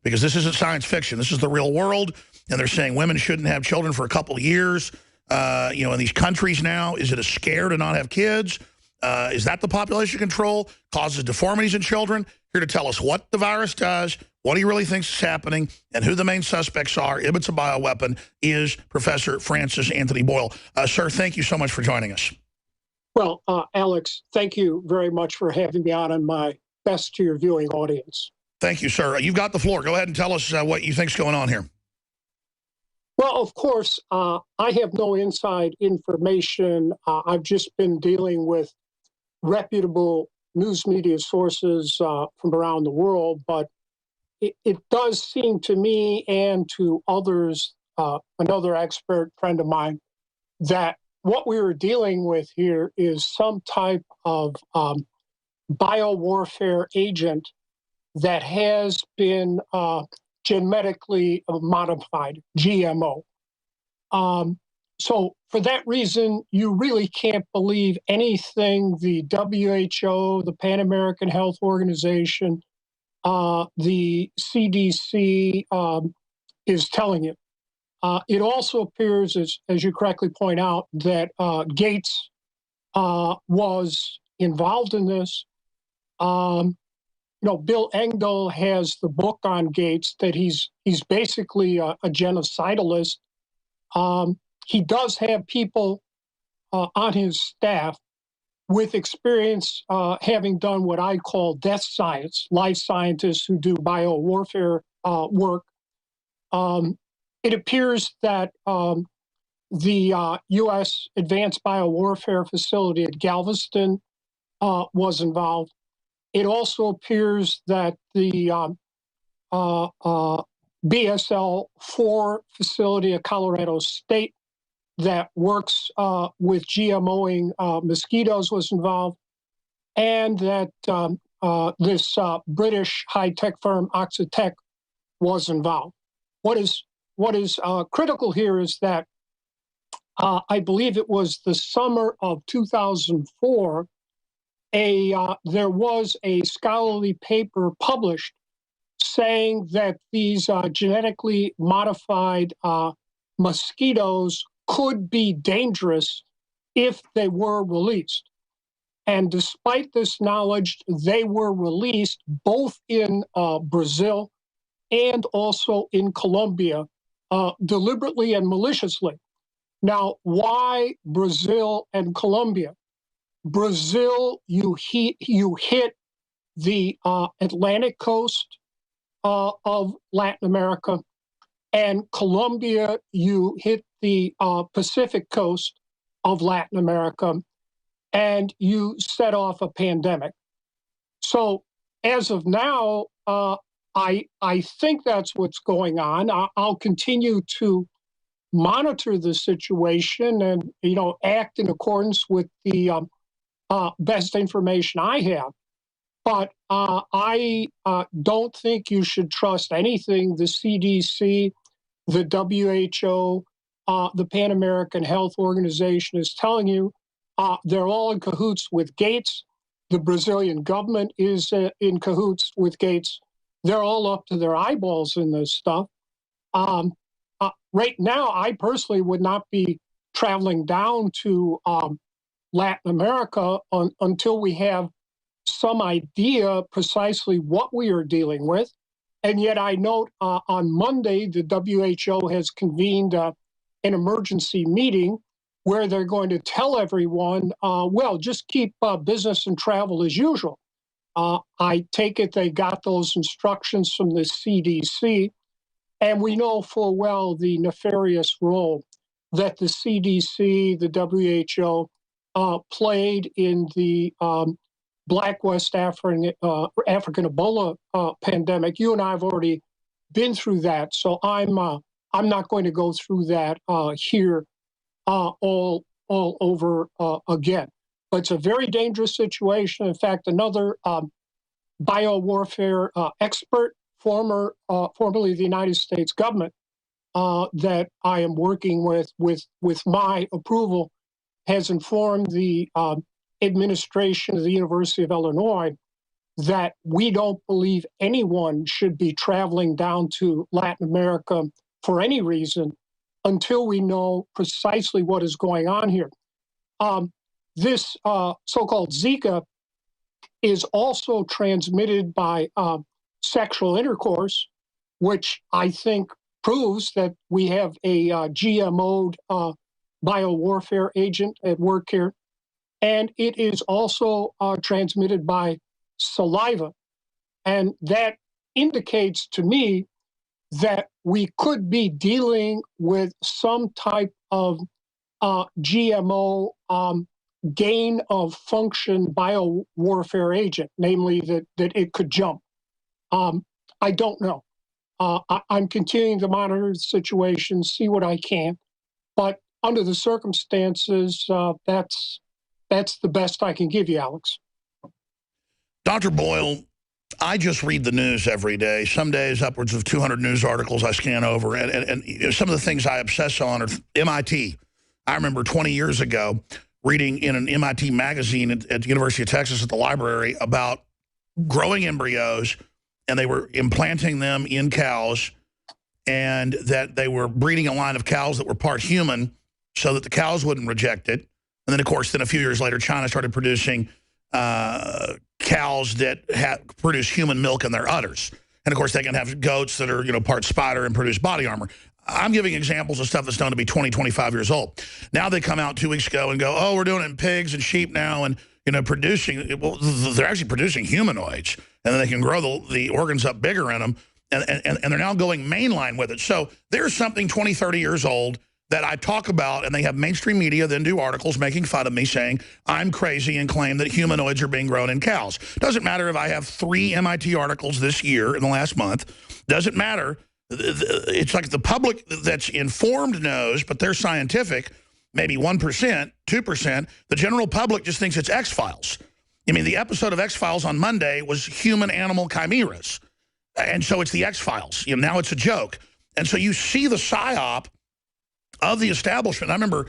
because this isn't science fiction. This is the real world, and they're saying women shouldn't have children for a couple of years. You know, in these countries now, is it a scare to not have kids? Is that the population control? Causes deformities in children? Here to tell us what the virus does, what he really thinks is happening, and who the main suspects are, if it's a bioweapon, is Professor Francis Anthony Boyle. Sir, thank you so much for joining us. Well, Alex, thank you very much for having me on, and my best to your viewing audience. Thank you, sir. You've got the floor. Go ahead and tell us what you think's going on here. Well, of course, I have no inside information. I've just been dealing with reputable news media sources from around the world, but it does seem to me and to others, another expert friend of mine, that what we were dealing with here is some type of biowarfare agent that has been genetically modified, GMO. So for that reason, you really can't believe anything the WHO, the Pan American Health Organization, the CDC is telling you. It also appears, as you correctly point out, that Gates was involved in this. You know, Bill Engdahl has the book on Gates that he's basically a genocidalist. He does have people on his staff with experience having done what I call death science, life scientists who do biowarfare work. It appears that the U.S. Advanced Biowarfare Facility at Galveston was involved. It also appears that the BSL-4 facility at Colorado State that works with GMOing mosquitoes was involved, and that this British high-tech firm Oxitec was involved. What is critical here is that I believe it was the summer of 2004, there was a scholarly paper published saying that these genetically modified mosquitoes could be dangerous if they were released. And despite this knowledge, they were released both in Brazil and also in Colombia, deliberately and maliciously. Now, why Brazil and Colombia? Brazil, you hit the Atlantic coast of Latin America, and Colombia, you hit the Pacific coast of Latin America, and you set off a pandemic. So as of now, I think that's what's going on. I'll continue to monitor the situation and, you know, act in accordance with the best information I have. But I don't think you should trust anything the CDC, the WHO, the Pan American Health Organization is telling you. They're all in cahoots with Gates. The Brazilian government is in cahoots with Gates. They're all up to their eyeballs in this stuff. Right now, I personally would not be traveling down to Latin America until we have some idea precisely what we are dealing with. And yet I note on Monday, the WHO has convened an emergency meeting where they're going to tell everyone, well, just keep business and travel as usual. I take it they got those instructions from the CDC, and we know full well the nefarious role that the CDC, the WHO, played in the Black West African Ebola pandemic. You and I have already been through that, so I'm not going to go through that here all over again. But it's a very dangerous situation. In fact, another biowarfare expert, formerly the United States government, that I am working with my approval, has informed the administration of the University of Illinois that we don't believe anyone should be traveling down to Latin America for any reason until we know precisely what is going on here. This so-called ZIKA is also transmitted by sexual intercourse, which I think proves that we have a GMO'd biowarfare agent at work here. And it is also transmitted by saliva. And that indicates to me that we could be dealing with some type of GMO gain of function biowarfare agent, namely that it could jump. I don't know. I'm continuing to monitor the situation, see what I can, but under the circumstances, that's the best I can give you, Alex. Dr. Boyle, I just read the news every day. Some days upwards of 200 news articles I scan over, and some of the things I obsess on are MIT. I remember 20 years ago reading in an MIT magazine at the University of Texas at the library about growing embryos, and they were implanting them in cows, and that they were breeding a line of cows that were part human so that the cows wouldn't reject it. And then, of course, then a few years later, China started producing cows that produce human milk in their udders. And, of course, they can have goats that are, part spider and produce body armor. I'm giving examples of stuff that's known to be 20, 25 years old. Now they come out 2 weeks ago and go, oh, we're doing it in pigs and sheep now, and, producing, well, they're actually producing humanoids, and then they can grow the organs up bigger in them, and they're now going mainline with it. So there's something 20, 30 years old that I talk about, and they have mainstream media then do articles making fun of me saying I'm crazy and claim that humanoids are being grown in cows. Doesn't matter if I have 3 MIT articles this year in the last month. Doesn't matter. It's like the public that's informed knows, but they're scientific, maybe 1%, 2%. The general public just thinks it's X-Files. I mean, the episode of X-Files on Monday was human-animal chimeras. And so it's the X-Files. Now it's a joke. And so you see the psyop of the establishment. I remember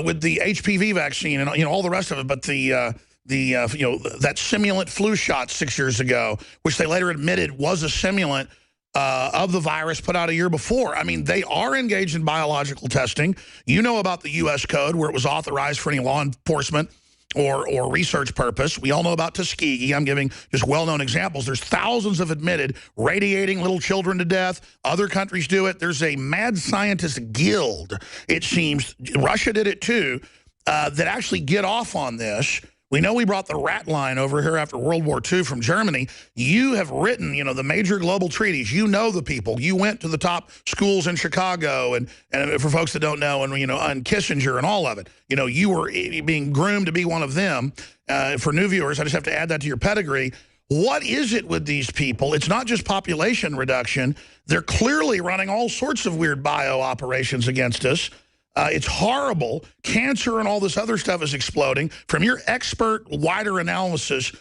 with the HPV vaccine and all the rest of it, but that simulant flu shot 6 years ago, which they later admitted was a simulant of the virus put out a year before. I mean, they are engaged in biological testing. You know about the U.S. code where it was authorized for any law enforcement or research purpose. We all know about Tuskegee. I'm giving just well-known examples. There's thousands of admitted radiating little children to death. Other countries do it. There's a mad scientist guild, it seems. Russia did it too, that actually get off on this. We know we brought the rat line over here after World War II from Germany. You have written, the major global treaties. You know the people. You went to the top schools in Chicago, and for folks that don't know, and on Kissinger and all of it. You were being groomed to be one of them. For new viewers, I just have to add that to your pedigree. What is it with these people? It's not just population reduction. They're clearly running all sorts of weird bio operations against us. It's horrible. Cancer and all this other stuff is exploding. From your expert, wider analysis,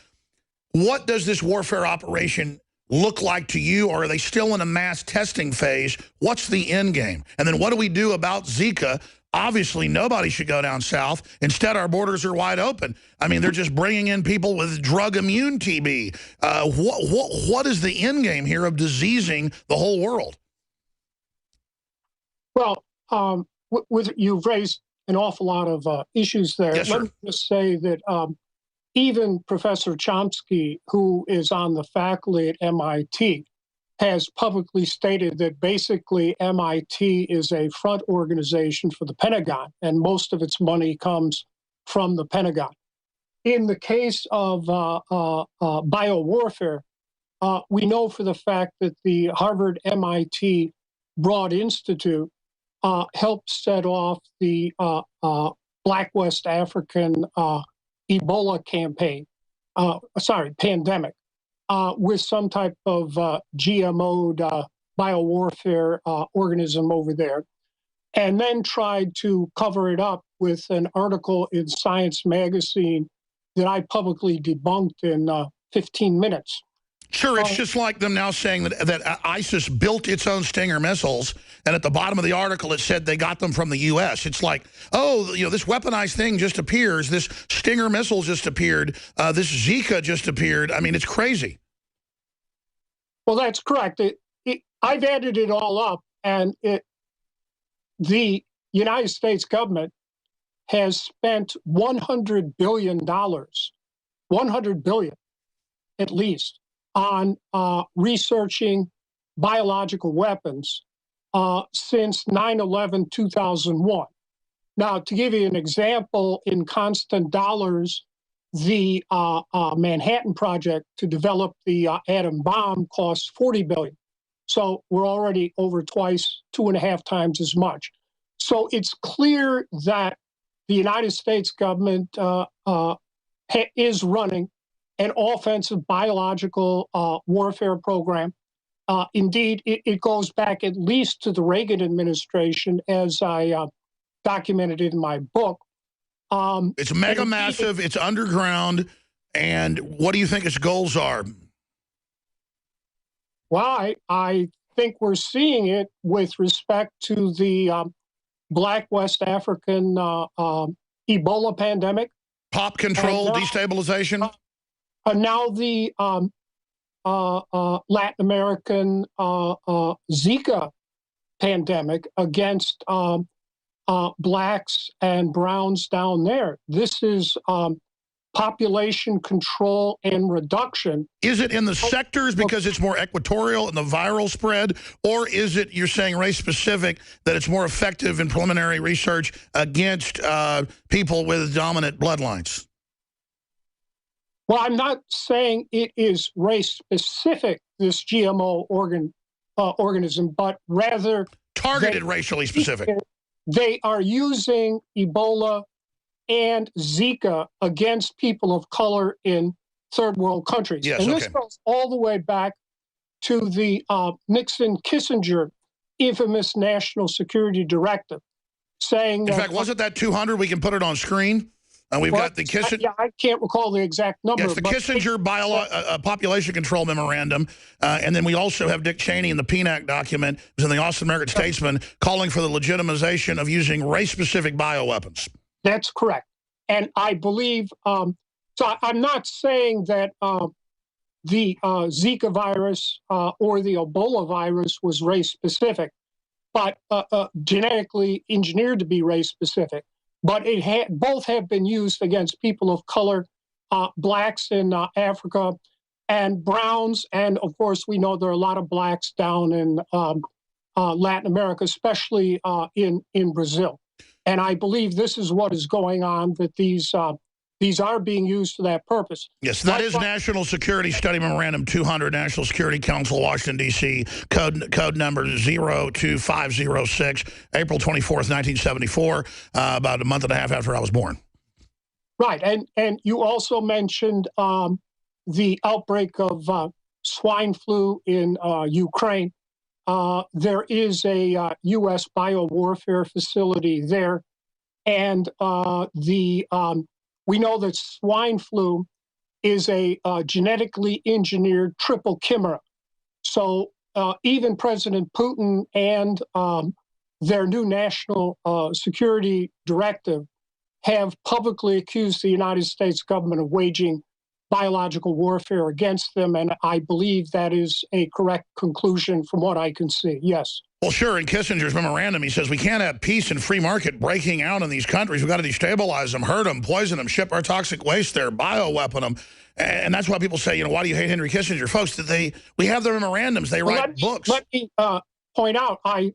what does this warfare operation look like to you? Or are they still in a mass testing phase? What's the end game? And then what do we do about Zika? Obviously, nobody should go down south. Instead, our borders are wide open. I mean, they're just bringing in people with drug-immune TB. What is the end game here of diseasing the whole world? Well, you've raised an awful lot of issues there. Yes, Let me just say that even Professor Chomsky, who is on the faculty at MIT, has publicly stated that basically MIT is a front organization for the Pentagon, and most of its money comes from the Pentagon. In the case of biowarfare, we know for the fact that the Harvard-MIT Broad Institute helped set off the Black West African Ebola campaign, pandemic, with some type of GMO'd biowarfare organism over there, and then tried to cover it up with an article in Science magazine that I publicly debunked in 15 minutes. Sure, it's just like them now saying that ISIS built its own Stinger missiles, and at the bottom of the article it said they got them from the U.S. It's like, oh, you know, this weaponized thing just appears, this Stinger missile just appeared, this ZIKA just appeared. I mean, it's crazy. Well, that's correct. I've added it all up, and the United States government has spent $100 billion, $100 billion at least, on researching biological weapons since 9/11/2001. Now, to give you an example, in constant dollars, the Manhattan Project to develop the atom bomb costs $40 billion. So we're already over twice, 2.5 times as much. So it's clear that the United States government is running an offensive biological warfare program. Indeed, it goes back at least to the Reagan administration, as I documented in my book. It's mega massive, it's underground, and what do you think its goals are? Well, I think we're seeing it with respect to the Black West African Ebola pandemic. Pop control, destabilization? Now the Latin American ZIKA pandemic against blacks and browns down there. This is population control and reduction. Is it in the sectors because it's more equatorial and the viral spread, or is it, you're saying, race-specific, that it's more effective in preliminary research against people with dominant bloodlines? Well, I'm not saying it is race-specific, this GMO organism, but rather targeted racially specific. They are using Ebola and ZIKA against people of color in third world countries. Yes, and this goes all the way back to the Nixon-Kissinger infamous national security directive, saying in fact, wasn't that 200? We can put it on screen. And we've got the Kissinger. Yeah, I can't recall the exact number. Yes, the Kissinger population control memorandum. And then we also have Dick Cheney in the PNAC document, it was in the Austin American Statesman, calling for the legitimization of using race-specific bioweapons. That's correct. And I believe, so I'm not saying that the Zika virus or the Ebola virus was race-specific, but genetically engineered to be race-specific. But both have been used against people of color, blacks in Africa, and browns. And of course, we know there are a lot of blacks down in Latin America, especially in Brazil. And I believe this is what is going on, that these are being used for that purpose. Yes, that is National Security Study Memorandum 200, National Security Council, Washington, D.C., code number 02506, April 24th, 1974, about a month and a half after I was born. Right, and you also mentioned the outbreak of swine flu in Ukraine. There is a U.S. biowarfare facility there, and we know that swine flu is a genetically engineered triple chimera. So even President Putin and their new national security directive have publicly accused the United States government of waging biological warfare against them, and I believe that is a correct conclusion from what I can see, yes. Well, sure, in Kissinger's memorandum, he says we can't have peace and free market breaking out in these countries. We've got to destabilize them, hurt them, poison them, ship our toxic waste there, bioweapon them. And that's why people say, you know, why do you hate Henry Kissinger? Folks, we have their memorandums. They write books. Let me point out, I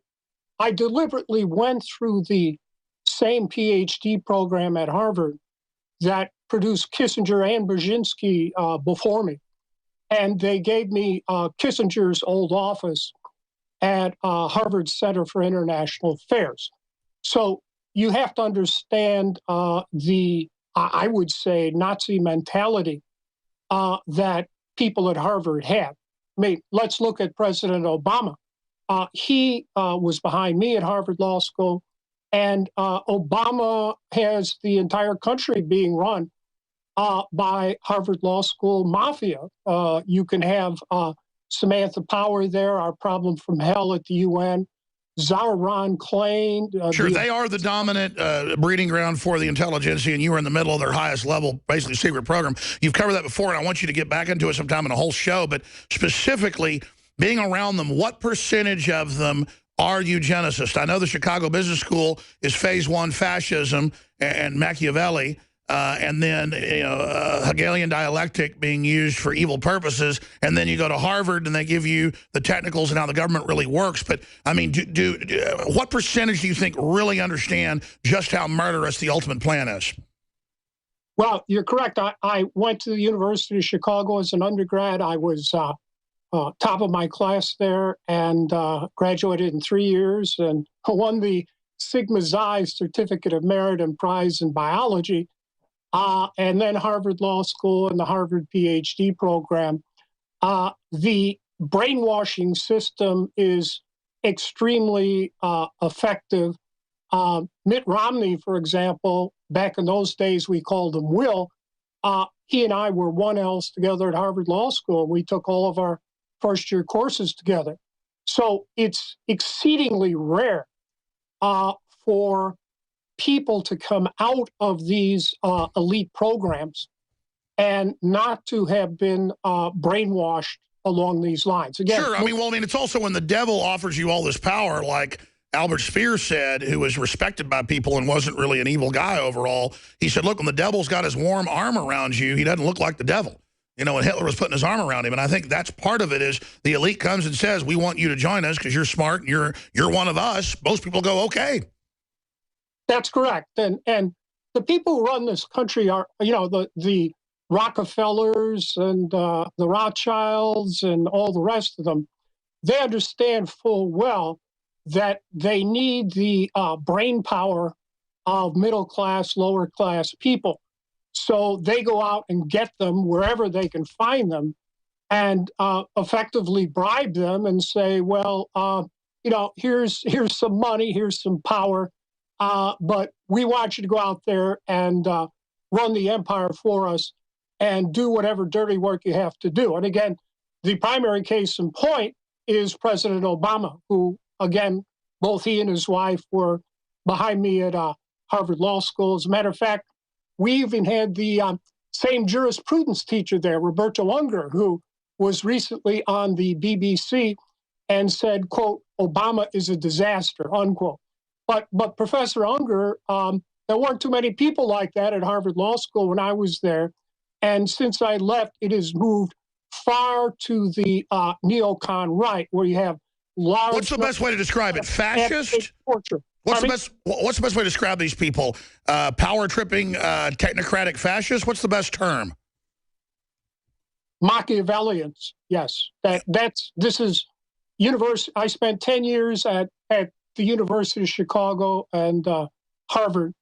deliberately went through the same PhD program at Harvard that produced Kissinger and Brzezinski before me. And they gave me Kissinger's old office at Harvard Center for International Affairs. So you have to understand the, I would say, Nazi mentality that people at Harvard had. I mean, let's look at President Obama. He was behind me at Harvard Law School, and Obama has the entire country being run by Harvard Law School mafia. You can have Samantha Power there, our problem from hell at the UN. Zara Ron Klain. Sure, they are the dominant breeding ground for the intelligentsia, and you were in the middle of their highest level, basically secret program. You've covered that before, and I want you to get back into it sometime in a whole show, but specifically being around them, what percentage of them are eugenicists? I know the Chicago Business School is phase one fascism and Machiavelli, and then Hegelian dialectic being used for evil purposes, and then you go to Harvard and they give you the technicals and how the government really works. But, I mean, what percentage do you think really understand just how murderous the ultimate plan is? Well, you're correct. I went to the University of Chicago as an undergrad. I was top of my class there and graduated in 3 years and won the Sigma Xi Certificate of Merit and Prize in Biology. And then Harvard Law School and the Harvard PhD program. The brainwashing system is extremely effective. Mitt Romney, for example, back in those days, we called him Will. He and I were 1Ls together at Harvard Law School. We took all of our first-year courses together. So it's exceedingly rare for people to come out of these elite programs and not to have been brainwashed along these lines. Again, sure. I mean, it's also when the devil offers you all this power, like Albert Speer said, who was respected by people and wasn't really an evil guy overall. He said, look, when the devil's got his warm arm around you, he doesn't look like the devil. You know, when Hitler was putting his arm around him. And I think that's part of it is the elite comes and says, we want you to join us because you're smart and you're one of us. Most people go, okay. That's correct. And the people who run this country are, the Rockefellers and the Rothschilds and all the rest of them. They understand full well that they need the brain power of middle class, lower class people. So they go out and get them wherever they can find them and effectively bribe them and say, well, here's some money, here's some power. But we want you to go out there and run the empire for us and do whatever dirty work you have to do. And again, the primary case in point is President Obama, who, again, both he and his wife were behind me at Harvard Law School. As a matter of fact, we even had the same jurisprudence teacher there, Roberto Unger, who was recently on the BBC and said, quote, Obama is a disaster, unquote. But Professor Unger, there weren't too many people like that at Harvard Law School when I was there. And since I left, it has moved far to the neocon right, where you have large... What's the best way to describe it? Fascist? Torture. What's the best way to describe these people? Power-tripping, technocratic fascists? What's the best term? Machiavellians, yes. This is university. I spent 10 years at the University of Chicago and Harvard,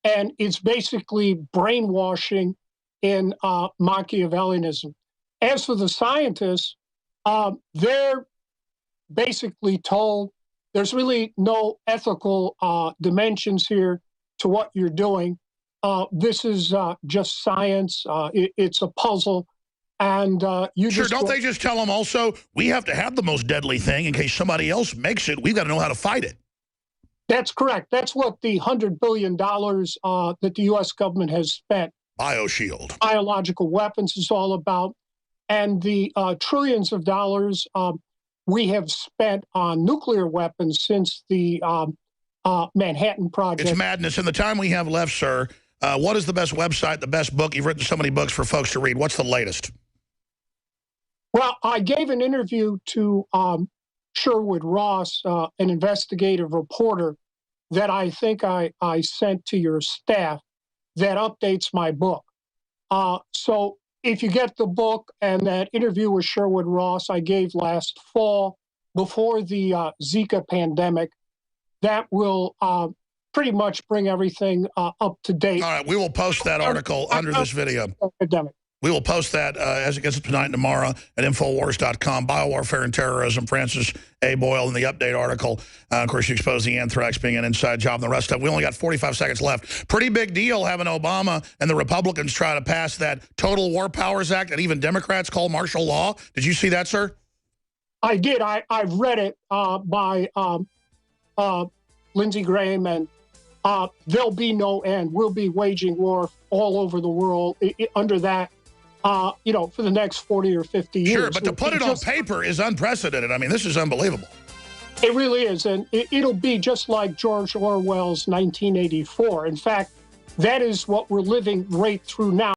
and it's basically brainwashing in Machiavellianism. As for the scientists, they're basically told there's really no ethical dimensions here to what you're doing. This is just science. It's a puzzle. And you sure, don't they just tell them also, we have to have the most deadly thing in case somebody else makes it. We've got to know how to fight it. That's correct. That's what the $100 billion that the U.S. government has spent. BioShield. Biological weapons is all about. And the trillions of dollars we have spent on nuclear weapons since the Manhattan Project. It's madness. In the time we have left, sir, what is the best website, the best book? You've written so many books for folks to read. What's the latest? Well, I gave an interview to Sherwood Ross, an investigative reporter, that I think I sent to your staff that updates my book. So if you get the book and that interview with Sherwood Ross I gave last fall before the ZIKA pandemic, that will pretty much bring everything up to date. All right, we will post that article under this video. Epidemic. We will post that as it gets up tonight and tomorrow at Infowars.com. Biowarfare and Terrorism, Francis A. Boyle in the update article. Of course, you expose the anthrax being an inside job and the rest of it. We only got 45 seconds left. Pretty big deal having Obama and the Republicans try to pass that Total War Powers Act that even Democrats call martial law. Did you see that, sir? I did. I've read it by Lindsey Graham, and there'll be no end. We'll be waging war all over the world under that. You know, for the next 40 or 50 years. Sure, but to put it on paper is unprecedented. I mean, this is unbelievable. It really is, and it'll be just like George Orwell's 1984. In fact, that is what we're living right through now.